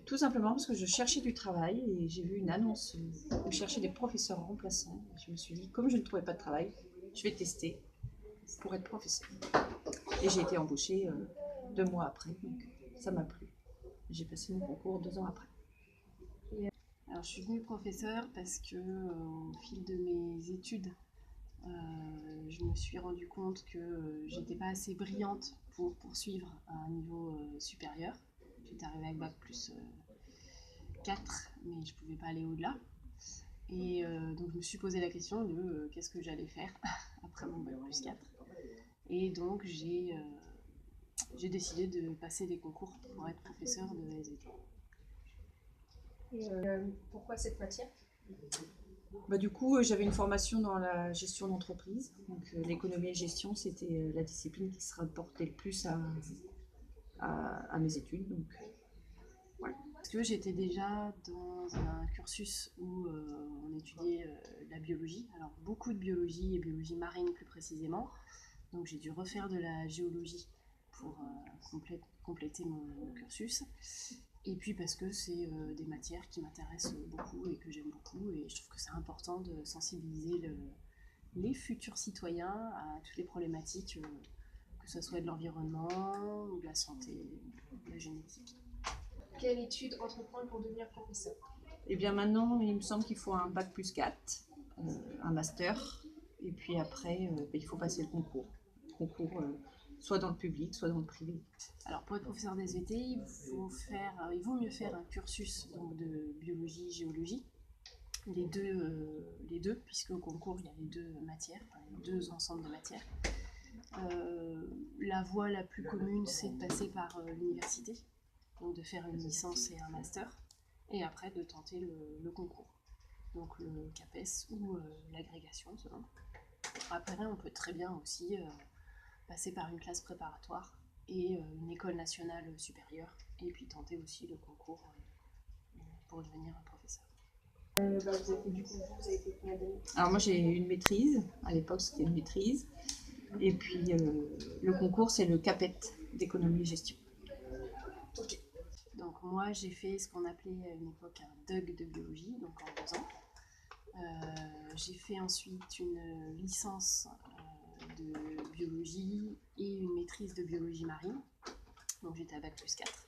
Tout simplement parce que je cherchais du travail et j'ai vu une annonce où cherchait des professeurs remplaçants. Je me suis dit, comme je ne trouvais pas de travail, je vais tester pour être professeur. Et j'ai été embauchée 2 mois après, donc ça m'a plu. J'ai passé mon concours 2 ans après. Alors, je suis devenue professeure parce que, au fil de mes études, je me suis rendu compte que j'étais pas assez brillante pour poursuivre à un niveau supérieur. J'étais arrivée avec bac plus 4, mais je pouvais pas aller au-delà. Et donc je me suis posé la question de qu'est-ce que j'allais faire après mon bac plus 4. Et donc j'ai décidé de passer des concours pour être professeur de SVT. Et pourquoi cette matière? Du coup, j'avais une formation dans la gestion d'entreprise. Donc l'économie et gestion, c'était la discipline qui se rapportait le plus à mes études. Donc, voilà. Parce que j'étais déjà dans un cursus où on étudiait la biologie, alors beaucoup de biologie et biologie marine plus précisément. Donc j'ai dû refaire de la géologie pour compléter mon cursus. Et puis parce que c'est des matières qui m'intéressent beaucoup et que j'aime beaucoup, et je trouve que c'est important de sensibiliser les futurs citoyens à toutes les problématiques, que ce soit de l'environnement, ou de la santé, de la génétique. Quelle étude entreprendre pour devenir professeur? Et bien maintenant, il me semble qu'il faut un bac plus 4, un master, et puis après, il faut passer le concours. Soit dans le public, soit dans le privé. Alors pour être professeur d'SVT, il vaut mieux faire un cursus donc, de biologie, géologie, les deux, puisque au concours il y a les deux matières, enfin, les deux ensembles de matières. La voie la plus commune, c'est de passer par l'université, donc de faire une licence et un master, et après de tenter le concours, donc le CAPES ou l'agrégation selon. Après, on peut très bien aussi passer par une classe préparatoire et une école nationale supérieure, et puis tenter aussi le concours pour devenir un professeur. Vous avez fait combien d'années? Alors moi j'ai une maîtrise, à l'époque c'était une maîtrise, et puis le concours c'est le CAPET d'économie et gestion. Ok. Donc moi j'ai fait ce qu'on appelait à une époque un DUG de biologie, donc en 2 ans. J'ai fait ensuite une licence de biologie et une maîtrise de biologie marine, donc j'étais à bac plus 4.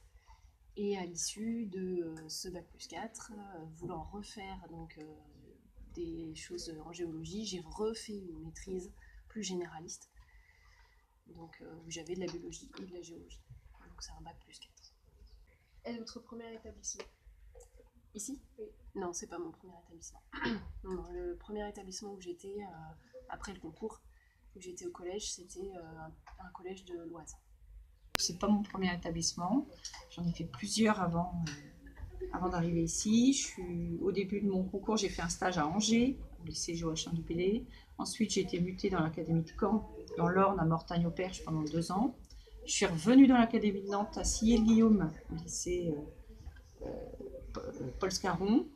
Et à l'issue de ce bac plus 4, voulant refaire donc, des choses en géologie, j'ai refait une maîtrise plus généraliste, donc où j'avais de la biologie et de la géologie. Donc c'est un bac plus 4. Est votre premier établissement? Ici? Oui. Non, c'est pas mon premier établissement. Non, le premier établissement où j'étais après le concours, où j'étais au collège, c'était un collège de l'Oise. C'est pas mon premier établissement, j'en ai fait plusieurs avant d'arriver ici. Au début de mon concours, j'ai fait un stage à Angers, au lycée Joachim du Bellay. Ensuite, j'ai été mutée dans l'académie de Caen, dans l'Orne, à Mortagne-au-Perche pendant 2 ans. Je suis revenue dans l'académie de Nantes, à Sillé-le-Guillaume, au lycée Paul Scarron,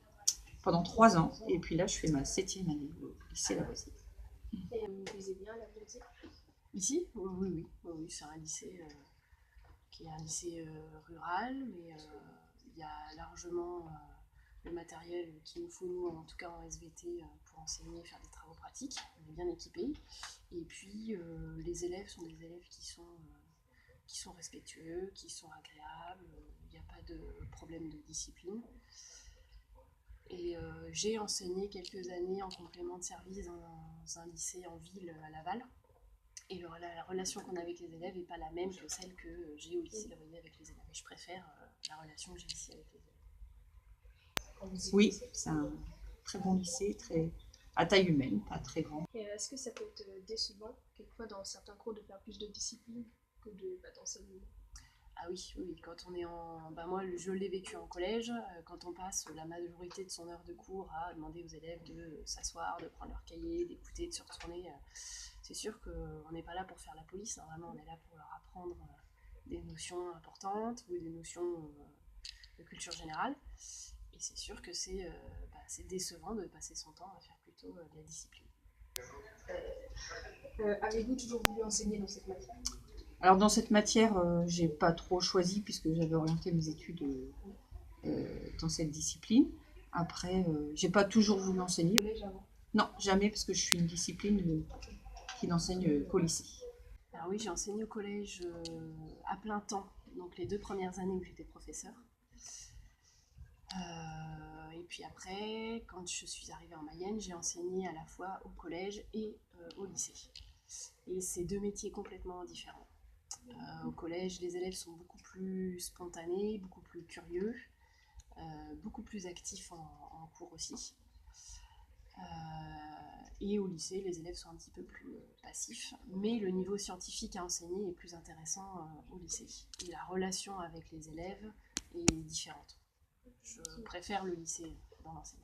pendant 3 ans. Et puis là, je fais ma 7e année au lycée Lavoisier. Et vous plaisez bien la biologie? Ici? Oui, c'est un lycée qui est un lycée rural, mais il y a largement le matériel qu'il nous faut, nous, en tout cas en SVT, pour enseigner et faire des travaux pratiques. On est bien équipés. Et puis, les élèves sont des élèves qui sont respectueux, qui sont agréables, il n'y a pas de problème de discipline. Et j'ai enseigné quelques années en complément de service dans un lycée en ville à Laval. Et la relation qu'on a avec les élèves n'est pas la même que celle que j'ai au lycée Lavoisier avec les élèves. Et je préfère la relation que j'ai ici avec les élèves. Oui, c'est un très bon lycée, à taille humaine, pas très grand. Et est-ce que ça peut être décevant, quelquefois dans certains cours, de faire plus de discipline que d'enseignement? Ah oui, quand on est moi, je l'ai vécu en collège, quand on passe la majorité de son heure de cours à demander aux élèves de s'asseoir, de prendre leur cahier, d'écouter, de se retourner, c'est sûr qu'on n'est pas là pour faire la police, hein, vraiment on est là pour leur apprendre des notions importantes ou des notions de culture générale. Et c'est sûr que c'est décevant de passer son temps à faire plutôt de la discipline. Avez-vous toujours voulu enseigner dans cette matière? Alors dans cette matière, j'ai pas trop choisi puisque j'avais orienté mes études dans cette discipline. Après, j'ai pas toujours voulu enseigner. Collège avant. Non, jamais, parce que je suis une discipline qui n'enseigne qu'au lycée. Alors oui, j'ai enseigné au collège à plein temps, donc les 2 premières années où j'étais professeure. Et puis après, quand je suis arrivée en Mayenne, j'ai enseigné à la fois au collège et au lycée. Et c'est 2 métiers complètement différents. Au collège, les élèves sont beaucoup plus spontanés, beaucoup plus curieux, beaucoup plus actifs en cours aussi. Et au lycée, les élèves sont un petit peu plus passifs, mais le niveau scientifique à enseigner est plus intéressant au lycée. Et la relation avec les élèves est différente. Je préfère le lycée dans l'enseignement.